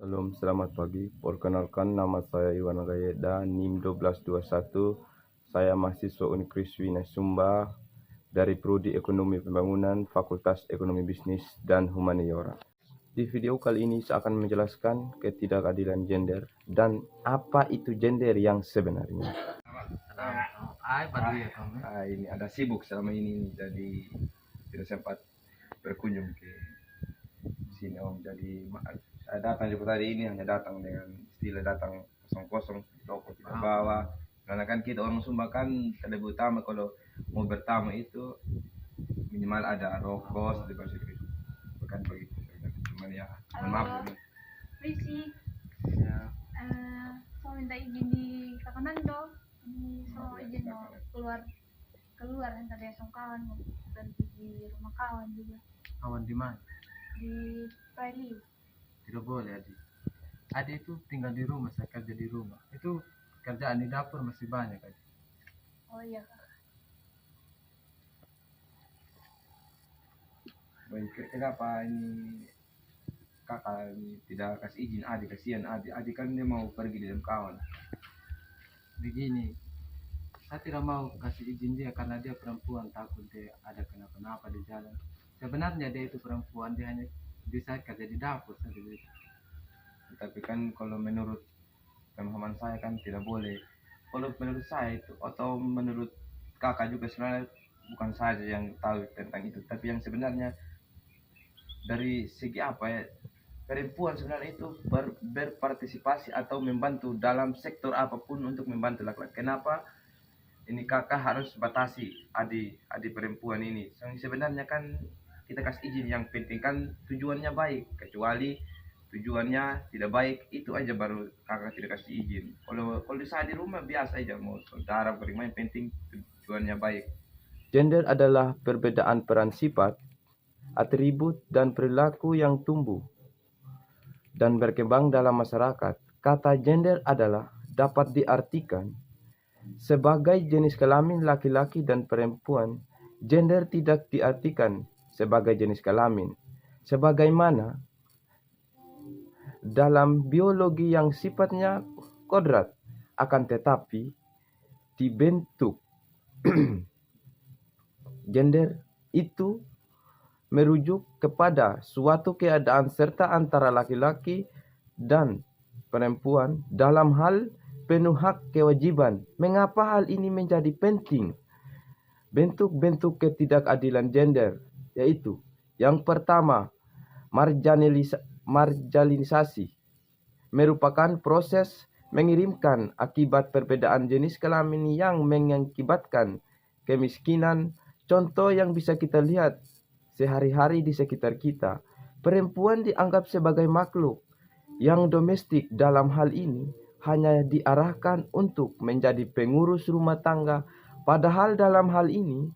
Salam, selamat pagi. Perkenalkan, nama saya Iwan Gayeda, NIM 1221. Saya mahasiswa Unikriswi Sumba dari Prodi Ekonomi Pembangunan, Fakultas Ekonomi Bisnis dan Humaniora. Di video kali ini saya akan menjelaskan ketidakadilan gender dan apa itu gender yang sebenarnya. Ini ada sibuk selama ini, jadi tidak sempat berkunjung ke sini Om. Jadi saya datang juga tadi ini hanya datang dengan istilah datang kosong-kosong, rokok tidak bawa. Karena kan kita orang Sumba kan terlebih utama kalau mau bertamu itu minimal ada rokok seperti itu. Bukan begitu. Cuman ya, mohon maaf. Risi, Ya. saya minta izin di Kakak Nando. Ini saya izin mau keluar antar dia sama kawan mau berhenti di rumah kawan juga Kawan di mana? di Prairie. Tidak boleh adik. Adik itu tinggal di rumah, saya kerja di rumah. Itu kerjaan di dapur masih banyak adik. Oh iya Kak. Baik, kenapa ini kakak ini tidak kasih izin adik? Kasihan adik. Adik kan dia mau pergi dengan kawan. Begini, saya tidak mau kasih izin dia karena dia perempuan, takut dia ada kenapa-napa di jalan. Sebenarnya dia itu perempuan, dia hanya bisa kerja di dapur saja. Tapi kan kalau menurut pemahaman saya kan tidak boleh. Kalau menurut saya itu atau menurut kakak juga sebenarnya bukan saja yang tahu tentang itu, tapi yang sebenarnya dari segi apa ya, perempuan sebenarnya itu berpartisipasi atau membantu dalam sektor apapun untuk membantu laki-laki. Kenapa ini kakak harus batasi adik perempuan ini? Sebenarnya kan kita kasih izin, yang penting kan tujuannya baik. Kecuali tujuannya tidak baik, itu aja baru kakak tidak kasih izin. Kalau saya di rumah biasa aja, mau saudara bagaimana, yang penting tujuannya baik. Gender adalah perbedaan peran sifat, atribut, dan perilaku yang tumbuh dan berkembang dalam masyarakat. Kata gender adalah dapat diartikan sebagai jenis kelamin laki-laki dan perempuan. Gender tidak diartikan sebagai jenis kelamin, sebagaimana dalam biologi yang sifatnya kodrat, akan tetapi dibentuk. Gender itu merujuk kepada suatu keadaan serta antara laki-laki dan perempuan dalam hal penuh hak kewajiban. Mengapa hal ini menjadi penting? Bentuk-bentuk ketidakadilan gender yaitu yang pertama, marginalisasi merupakan proses mengirimkan akibat perbedaan jenis kelamin yang mengakibatkan kemiskinan. Contoh yang bisa kita lihat sehari-hari di sekitar kita, perempuan dianggap sebagai makhluk yang domestik. Dalam hal ini hanya diarahkan untuk menjadi pengurus rumah tangga, padahal dalam hal ini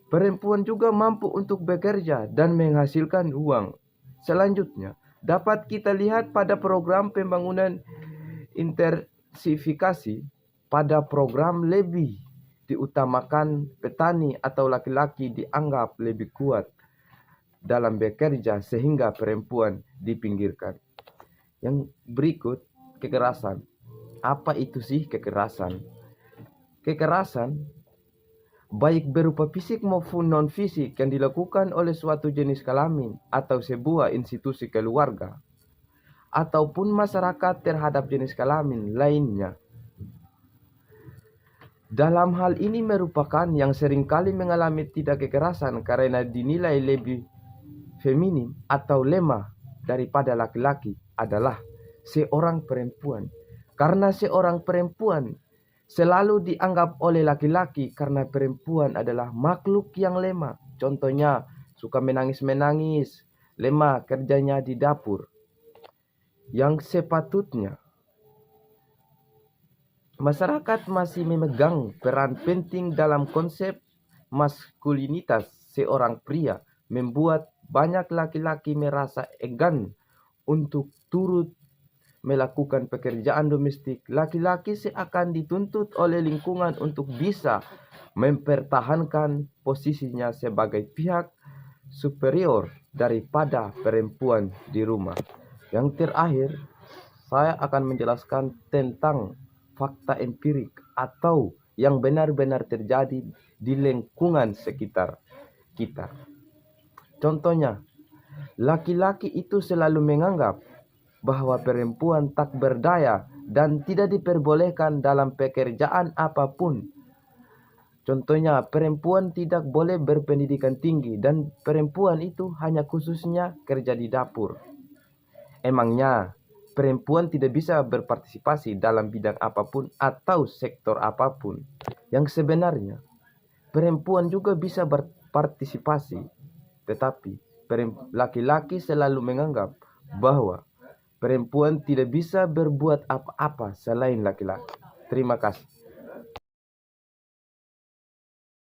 perempuan juga mampu untuk bekerja dan menghasilkan uang. Selanjutnya dapat kita lihat pada program pembangunan intensifikasi. Pada program lebih diutamakan petani atau laki-laki dianggap lebih kuat dalam bekerja sehingga perempuan dipinggirkan. Yang berikut, kekerasan. Apa itu sih kekerasan? Kekerasan baik berupa fisik maupun non-fisik yang dilakukan oleh suatu jenis kelamin atau sebuah institusi keluarga ataupun masyarakat terhadap jenis kelamin lainnya. Dalam hal ini merupakan yang seringkali mengalami tidak kekerasan karena dinilai lebih feminim atau lemah daripada laki-laki adalah seorang perempuan. Karena seorang perempuan selalu dianggap oleh laki-laki karena perempuan adalah makhluk yang lemah. Contohnya suka menangis-menangis, lemah kerjanya di dapur. Yang sepatutnya masyarakat masih memegang peran penting dalam konsep maskulinitas seorang pria, membuat banyak laki-laki merasa enggan untuk turut melakukan pekerjaan domestik. Laki-laki seakan dituntut oleh lingkungan untuk bisa mempertahankan posisinya sebagai pihak superior daripada perempuan di rumah. Yang terakhir, saya akan menjelaskan tentang fakta empirik atau yang benar-benar terjadi di lingkungan sekitar kita. Contohnya, laki-laki itu selalu menganggap bahwa perempuan tak berdaya dan tidak diperbolehkan dalam pekerjaan apapun. Contohnya, perempuan tidak boleh berpendidikan tinggi dan perempuan itu hanya khususnya kerja di dapur. Emangnya perempuan tidak bisa berpartisipasi dalam bidang apapun atau sektor apapun? Yang sebenarnya perempuan juga bisa berpartisipasi, tetapi laki-laki selalu menganggap bahwa perempuan tidak bisa berbuat apa-apa selain laki-laki. Terima kasih.